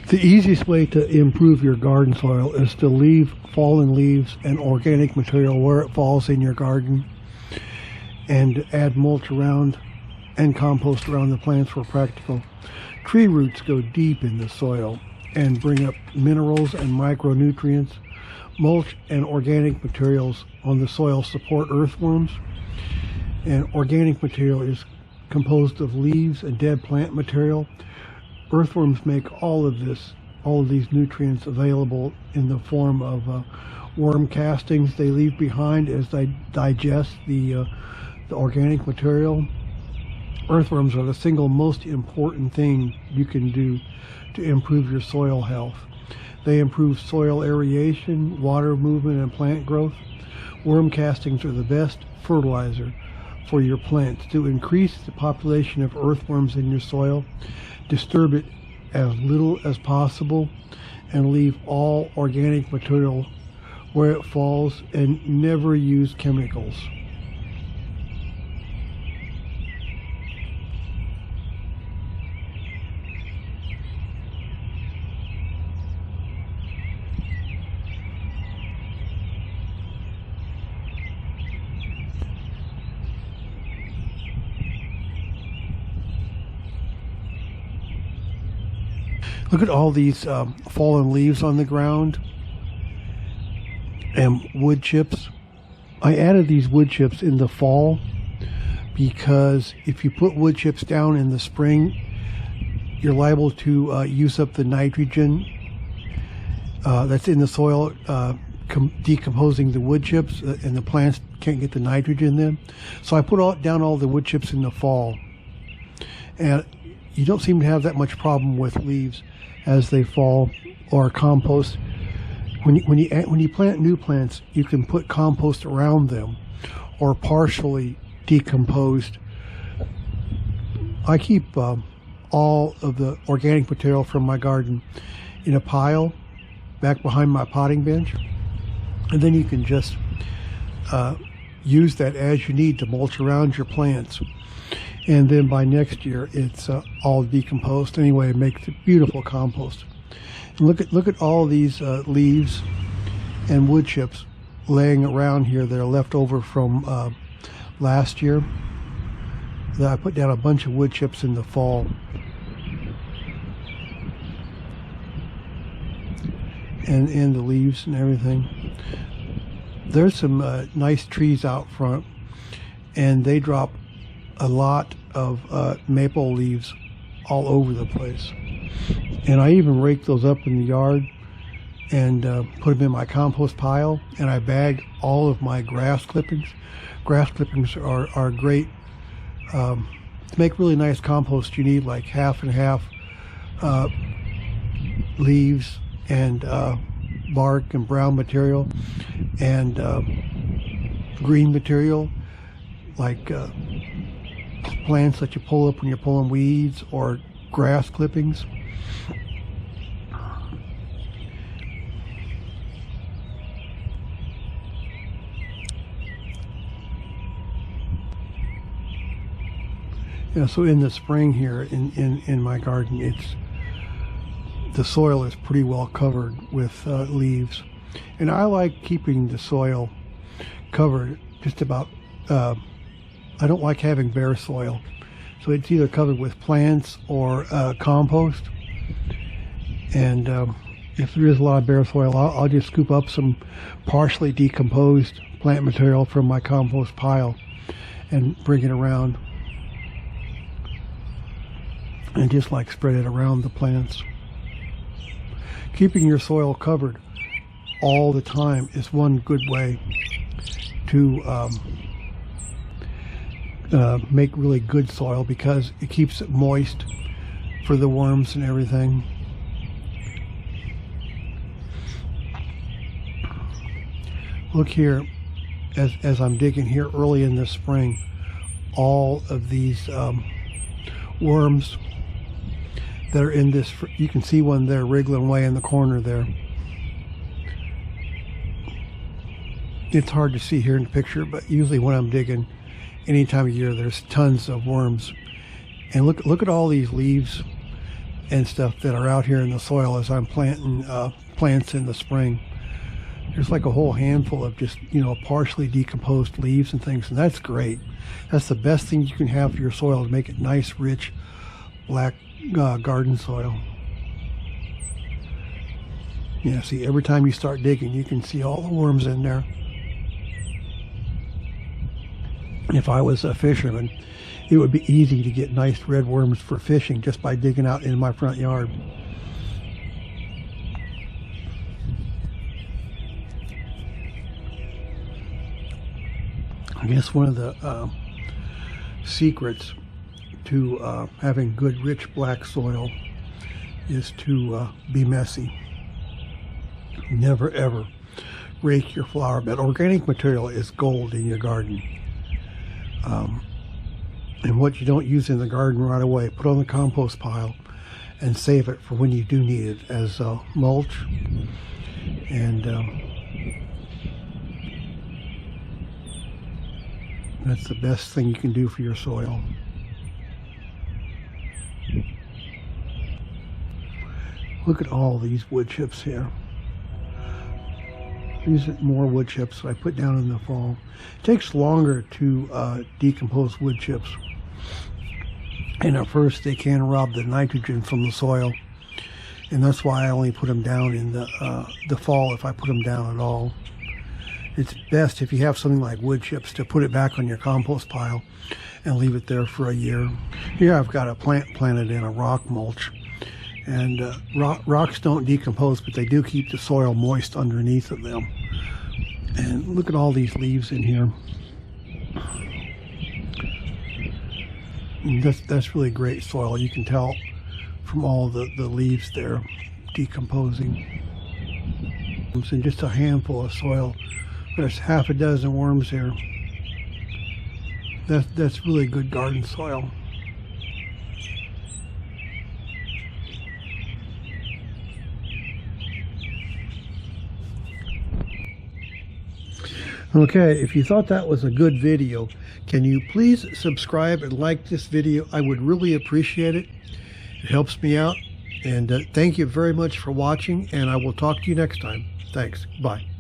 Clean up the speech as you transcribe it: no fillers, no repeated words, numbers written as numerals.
The easiest way to improve your garden soil is to leave fallen leaves and organic material where it falls in your garden, and add mulch around and compost around the plants where practical. Tree roots go deep in the soil and bring up minerals and micronutrients. Mulch and organic materials on the soil support earthworms, and organic material is composed of leaves and dead plant material. Earthworms make all of these nutrients available in the form of worm castings they leave behind as they digest the organic material. Earthworms are the single most important thing you can do to improve your soil health. They improve soil aeration, water movement, and plant growth. Worm castings are the best fertilizer for your plants. To increase the population of earthworms in your soil, disturb it as little as possible and leave all organic material where it falls, and never use chemicals. Look at all these fallen leaves on the ground and wood chips. I added these wood chips in the fall because if you put wood chips down in the spring, you're liable to use up the nitrogen that's in the soil, decomposing the wood chips, and the plants can't get the nitrogen then. So I put down all the wood chips in the fall, and you don't seem to have that much problem with leaves as they fall, or compost. When you plant new plants, you can put compost around them, or partially decomposed. I keep all of the organic material from my garden in a pile back behind my potting bench, and then you can just use that as you need to mulch around your plants. And then by next year, it's all decomposed anyway. It makes beautiful compost. And look at all these leaves and wood chips laying around here that are left over from last year. I put down a bunch of wood chips in the fall. And the leaves and everything. There's some nice trees out front, and they drop a lot of maple leaves all over the place, and I even rake those up in the yard and put them in my compost pile, and I bag all of my grass clippings. Grass clippings are great to make really nice compost. You need like half and half leaves and bark and brown material, and green material like plants that you pull up when you're pulling weeds, or grass clippings. Yeah, so in the spring here in my garden, the soil is pretty well covered with leaves, and I like keeping the soil covered just about. I don't like having bare soil, so it's either covered with plants or compost. And if there is a lot of bare soil, I'll just scoop up some partially decomposed plant material from my compost pile and bring it around, and just like spread it around the plants. Keeping your soil covered all the time is one good way to make really good soil, because it keeps it moist for the worms and everything. Look here, as I'm digging here early in the spring, all of these worms that are in this, you can see one there wriggling away in the corner there. It's hard to see here in the picture, but usually when I'm digging any time of year, there's tons of worms. And look at all these leaves and stuff that are out here in the soil as I'm planting plants in the spring. There's like a whole handful of just, you know, partially decomposed leaves and things, and that's great. That's the best thing you can have for your soil to make it nice, rich, black garden soil. Yeah, see, every time you start digging, you can see all the worms in there. If I was a fisherman, it would be easy to get nice red worms for fishing just by digging out in my front yard. I guess one of the secrets to having good, rich black soil is to be messy. Never ever rake your flower bed. Organic material is gold in your garden. And what you don't use in the garden right away, put on the compost pile and save it for when you do need it as mulch. And that's the best thing you can do for your soil. Look at all these wood chips here. These are more wood chips I put down in the fall. It takes longer to decompose wood chips. And at first they can rob the nitrogen from the soil. And that's why I only put them down in the fall, if I put them down at all. It's best if you have something like wood chips to put it back on your compost pile and leave it there for a year. Here I've got a plant planted in a rock mulch. And rocks don't decompose, but they do keep the soil moist underneath of them. And look at all these leaves in here. And that's really great soil. You can tell from all the leaves there decomposing. And just a handful of soil. There's half a dozen worms here. That's really good garden soil. Okay, if you thought that was a good video, can you please subscribe and like this video? I would really appreciate it. It helps me out. And thank you very much for watching, and I will talk to you next time. Thanks. Bye.